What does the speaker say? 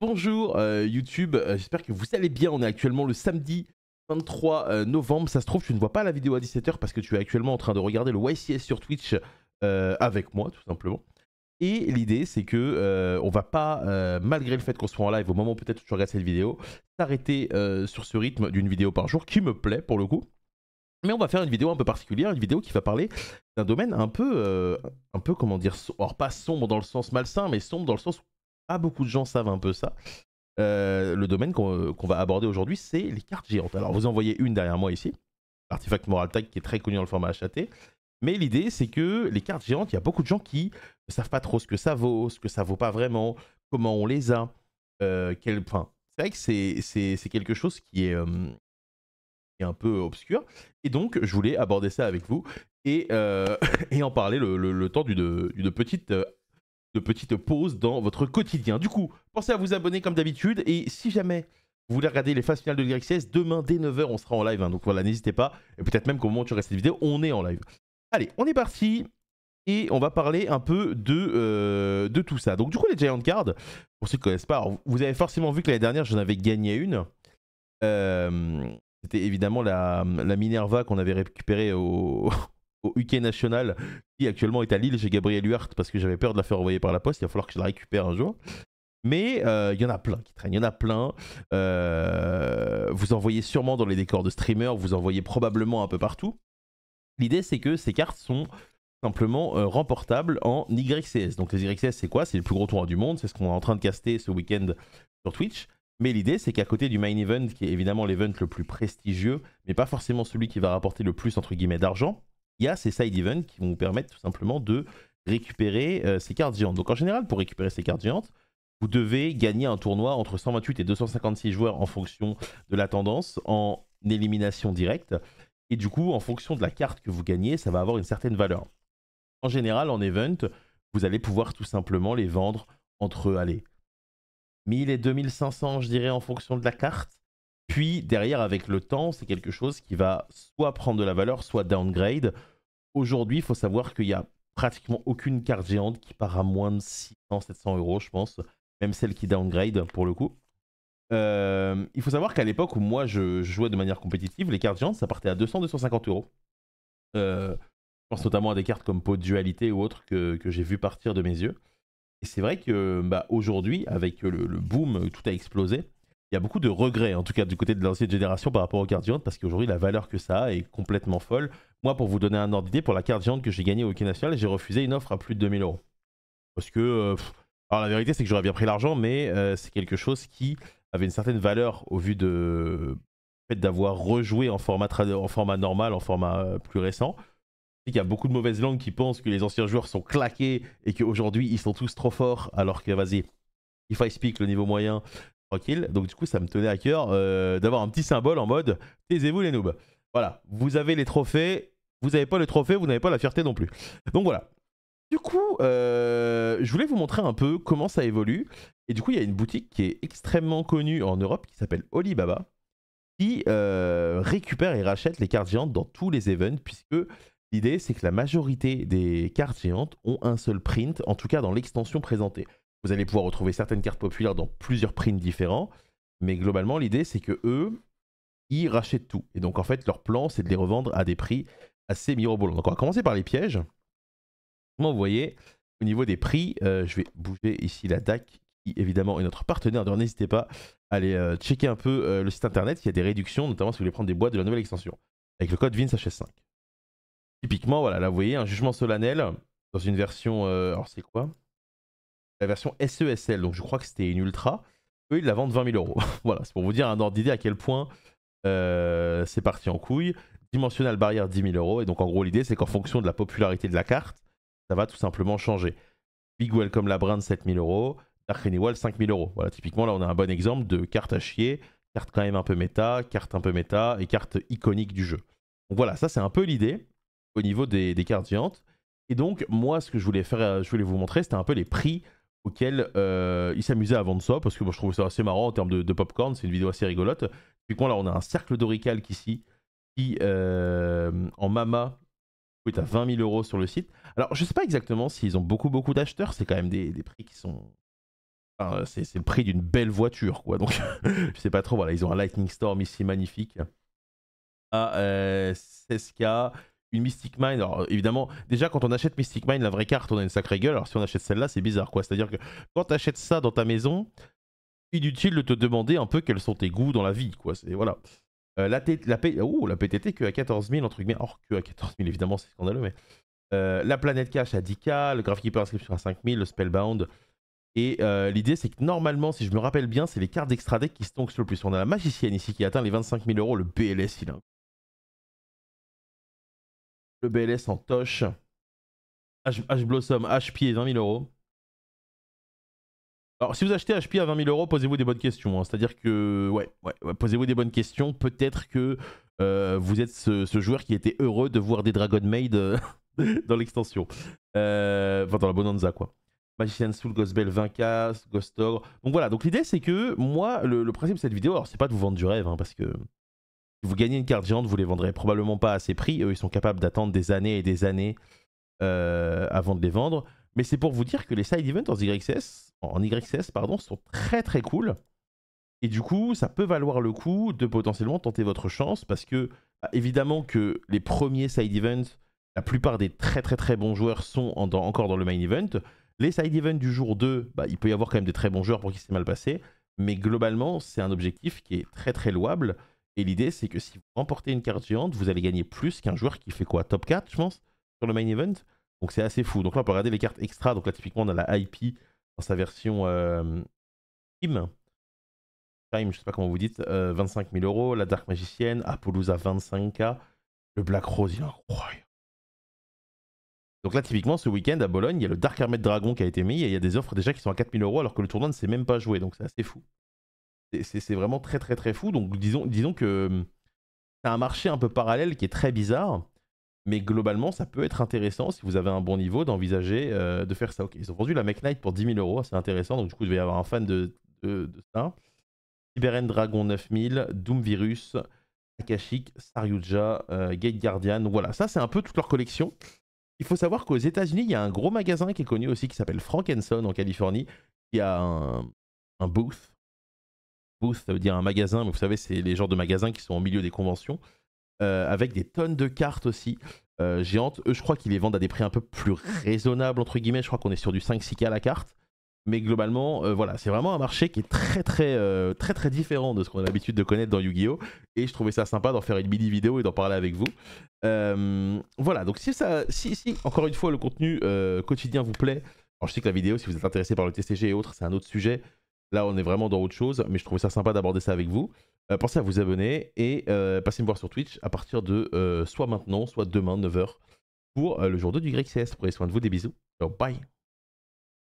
Bonjour YouTube, j'espère que vous allez bien. On est actuellement le samedi 23 novembre. Ça se trouve, tu ne vois pas la vidéo à 17 h parce que tu es actuellement en train de regarder le YCS sur Twitch avec moi, tout simplement. Et l'idée, c'est que on va pas, malgré le fait qu'on soit en live, au moment peut-être où tu regardes cette vidéo, s'arrêter sur ce rythme d'une vidéo par jour qui me plaît pour le coup. Mais on va faire une vidéo un peu particulière, une vidéo qui va parler d'un domaine un peu comment dire, alors pas sombre dans le sens malsain, mais sombre dans le sens où pas beaucoup de gens savent un peu ça. Le domaine qu'on va aborder aujourd'hui, c'est les cartes géantes. Alors vous en voyez une derrière moi ici, l'artefact Moral Tag qui est très connu dans le format HAT. Mais l'idée, c'est que les cartes géantes, il y a beaucoup de gens qui ne savent pas trop ce que ça vaut pas vraiment, comment on les a. Enfin, c'est vrai que c'est quelque chose qui est un peu obscur. Et donc, je voulais aborder ça avec vous et, et en parler le temps d'une petite pause dans votre quotidien. Du coup, pensez à vous abonner comme d'habitude. Et si jamais vous voulez regarder les phases finales de l'YCS, demain dès 9 h, on sera en live. Hein, donc voilà, n'hésitez pas. Et peut-être même qu'au moment où tu restes cette vidéo, on est en live. Allez, on est parti. Et on va parler un peu de tout ça. Donc du coup, les Giant Cards, pour ceux qui ne connaissent pas, alors, vous avez forcément vu que l'année dernière, j'en avais gagné une. C'était évidemment la Minerva qu'on avait récupérée au, au UK National, qui actuellement est à Lille chez Gabriel Huart, parce que j'avais peur de la faire envoyer par la poste. Il va falloir que je la récupère un jour. Mais il y en a plein qui traînent, il y en a plein. Vous en voyez sûrement dans les décors de streamers, vous en voyez probablement un peu partout. L'idée, c'est que ces cartes sont simplement remportables en YCS. Donc les YCS, c'est quoi? C'est le plus gros tournoi du monde, c'est ce qu'on est en train de caster ce week-end sur Twitch. Mais l'idée, c'est qu'à côté du main event, qui est évidemment l'event le plus prestigieux, mais pas forcément celui qui va rapporter le plus entre guillemets d'argent, il y a ces side events qui vont vous permettre tout simplement de récupérer ces cartes géantes. Donc en général, pour récupérer ces cartes géantes, vous devez gagner un tournoi entre 128 et 256 joueurs en fonction de la tendance, en élimination directe. Et du coup, en fonction de la carte que vous gagnez, ça va avoir une certaine valeur. En général, en event, vous allez pouvoir tout simplement les vendre entre, allez, 1000 et 2500, je dirais, en fonction de la carte. Puis derrière, avec le temps, c'est quelque chose qui va soit prendre de la valeur, soit downgrade. Aujourd'hui, il faut savoir qu'il y a pratiquement aucune carte géante qui part à moins de 600-700 euros, je pense. Même celle qui downgrade, pour le coup. Il faut savoir qu'à l'époque où moi je jouais de manière compétitive, les cartes géantes, ça partait à 200-250 euros. Je pense notamment à des cartes comme Pot de Dualité ou autres que j'ai vu partir de mes yeux. Et c'est vrai que bah, aujourd'hui, avec le boom, tout a explosé. Il y a beaucoup de regrets, en tout cas du côté de l'ancienne génération par rapport aux cartes géantes, parce qu'aujourd'hui la valeur que ça a est complètement folle. Moi, pour vous donner un ordre d'idée, pour la carte géante que j'ai gagnée au Hockey National, j'ai refusé une offre à plus de 2000 euros. Parce que, alors la vérité c'est que j'aurais bien pris l'argent, mais c'est quelque chose qui avait une certaine valeur au vu de fait d'avoir rejoué en format normal, en format plus récent. Il y a beaucoup de mauvaises langues qui pensent que les anciens joueurs sont claqués et qu'aujourd'hui ils sont tous trop forts, alors que vas-y, if I speak, le niveau moyen, tranquille. Donc du coup ça me tenait à cœur d'avoir un petit symbole en mode taisez-vous les noobs. Voilà, vous avez les trophées, vous n'avez pas les trophées, vous n'avez pas la fierté non plus. Donc voilà. Du coup, je voulais vous montrer un peu comment ça évolue. Et du coup, il y a une boutique qui est extrêmement connue en Europe qui s'appelle Alibaba, qui récupère et rachète les cartes géantes dans tous les events, puisque l'idée, c'est que la majorité des cartes géantes ont un seul print, en tout cas dans l'extension présentée. Vous allez pouvoir retrouver certaines cartes populaires dans plusieurs prints différents, mais globalement, l'idée, c'est que eux, ils rachètent tout. Et donc, en fait, leur plan, c'est de les revendre à des prix assez mirobolants. Donc, on va commencer par les pièges. Vous voyez, au niveau des prix, je vais bouger ici la DAC, qui évidemment est notre partenaire. Donc n'hésitez pas à aller checker un peu le site internet. Il y a des réductions, notamment si vous voulez prendre des boîtes de la nouvelle extension, avec le code VINSHS5. Typiquement, voilà, là vous voyez, un jugement solennel dans une version. Alors c'est quoi? La version SESL, donc je crois que c'était une Ultra. Eux, ils la vendent 20 000 euros. Voilà, c'est pour vous dire un ordre d'idée à quel point c'est parti en couille. Dimensional barrière 10 000 euros. Et donc en gros, l'idée, c'est qu'en fonction de la popularité de la carte, ça va tout simplement changer. Big Welcome Labyrinth 7 000 euros, Dark Renewal 5 000 euros. Voilà, typiquement là on a un bon exemple de carte à chier, carte quand même un peu méta, carte un peu méta et carte iconique du jeu. Donc voilà, ça c'est un peu l'idée au niveau des cartes géantes. Et donc moi ce que je voulais faire, je voulais vous montrer, c'était un peu les prix auxquels ils s'amusaient à vendre ça, parce que moi je trouve ça assez marrant en termes de popcorn, c'est une vidéo assez rigolote. Typiquement là on a un cercle d'oricalque ici qui en Mama est à 20 000 euros sur le site. Alors, je sais pas exactement s'ils ont beaucoup d'acheteurs. C'est quand même des prix qui sont Enfin, c'est le prix d'une belle voiture, quoi. Donc, je sais pas trop. Voilà, ils ont un Lightning Storm ici magnifique à 16K. Une Mystic Mine. Alors, évidemment, déjà, quand on achète Mystic Mine, la vraie carte, on a une sacrée gueule. Alors, si on achète celle-là, c'est bizarre, quoi. C'est-à-dire que quand tu achètes ça dans ta maison, inutile de te demander un peu quels sont tes goûts dans la vie, quoi. C'est voilà. La PTT que à 14 000, entre guillemets. Or, que à 14 000, évidemment, c'est scandaleux, mais. La planète cash à 10K, le Graphkeeper inscription à 5000, le Spellbound. Et l'idée, c'est que normalement, si je me rappelle bien, c'est les cartes d'extra deck qui se tonkent le plus. On a la magicienne ici qui atteint les 25 000 euros. Le BLS, il a. Le BLS en toche. H Blossom, HP 20 000 euros. Alors, si vous achetez HP à 20 000 euros, posez-vous des bonnes questions. Hein. C'est-à-dire que, ouais, posez-vous des bonnes questions. Peut-être que vous êtes ce joueur qui était heureux de voir des Dragon Maid dans l'extension. Enfin, dans la Bonanza, quoi. Magician Soul, Ghost Bell 20K, Ghost Ogre. Donc voilà, donc l'idée c'est que moi, le principe de cette vidéo, alors c'est pas de vous vendre du rêve, hein, parce que si vous gagnez une carte géante, vous les vendrez probablement pas à ces prix. Eux, ils sont capables d'attendre des années et des années avant de les vendre. Mais c'est pour vous dire que les side events en YCS pardon, sont très très cool. Et du coup, ça peut valoir le coup de potentiellement tenter votre chance parce que, bah, évidemment, que les premiers side events, la plupart des très très très bons joueurs sont encore dans le main event. Les side events du jour 2, bah, il peut y avoir quand même des très bons joueurs pour qui c'est mal passé. Mais globalement, c'est un objectif qui est très très louable. Et l'idée, c'est que si vous remportez une carte géante, vous allez gagner plus qu'un joueur qui fait quoi, top 4, je pense, sur le main event. Donc c'est assez fou. Donc là, on peut regarder les cartes extra. Donc là, typiquement, on a la IP dans sa version Team. Time, je sais pas comment vous dites, 25 000 euros. La Dark Magicienne, Apollousa 25K. Le Black Rose, il est incroyable. Donc là, typiquement, ce week-end à Bologne, il y a le Dark Armée de Dragon qui a été mis et il y a des offres déjà qui sont à 4 000 euros alors que le tournoi ne s'est même pas joué. Donc c'est assez fou. C'est vraiment très très très fou. Donc disons que c'est un marché un peu parallèle qui est très bizarre. Mais globalement, ça peut être intéressant si vous avez un bon niveau d'envisager de faire ça. Ok, ils ont vendu la Mech Knight pour 10 000 euros, c'est intéressant. Donc du coup, il va y avoir un fan de ça. Cyber Dragon 9000, Doom Virus, Akashic, Saryuja, Gate Guardian. Voilà, ça c'est un peu toute leur collection. Il faut savoir qu'aux États-Unis, il y a un gros magasin qui est connu aussi qui s'appelle Frank & Son en Californie, qui a un booth. Booth, ça veut dire un magasin, mais vous savez, c'est les genres de magasins qui sont au milieu des conventions. Avec des tonnes de cartes aussi géantes. Eux, je crois qu'ils les vendent à des prix un peu plus raisonnables, entre guillemets. Je crois qu'on est sur du 5-6K la carte. Mais globalement, voilà, c'est vraiment un marché qui est très différent de ce qu'on a l'habitude de connaître dans Yu-Gi-Oh! Et je trouvais ça sympa d'en faire une mini vidéo et d'en parler avec vous. Voilà, donc si encore une fois, le contenu quotidien vous plaît, alors je sais que la vidéo, si vous êtes intéressé par le TCG et autres, c'est un autre sujet. Là, on est vraiment dans autre chose, mais je trouvais ça sympa d'aborder ça avec vous. Pensez à vous abonner et passez me voir sur Twitch à partir de soit maintenant, soit demain, 9h, pour le jour 2 du YCS. Prenez soin de vous, des bisous. Ciao, bye.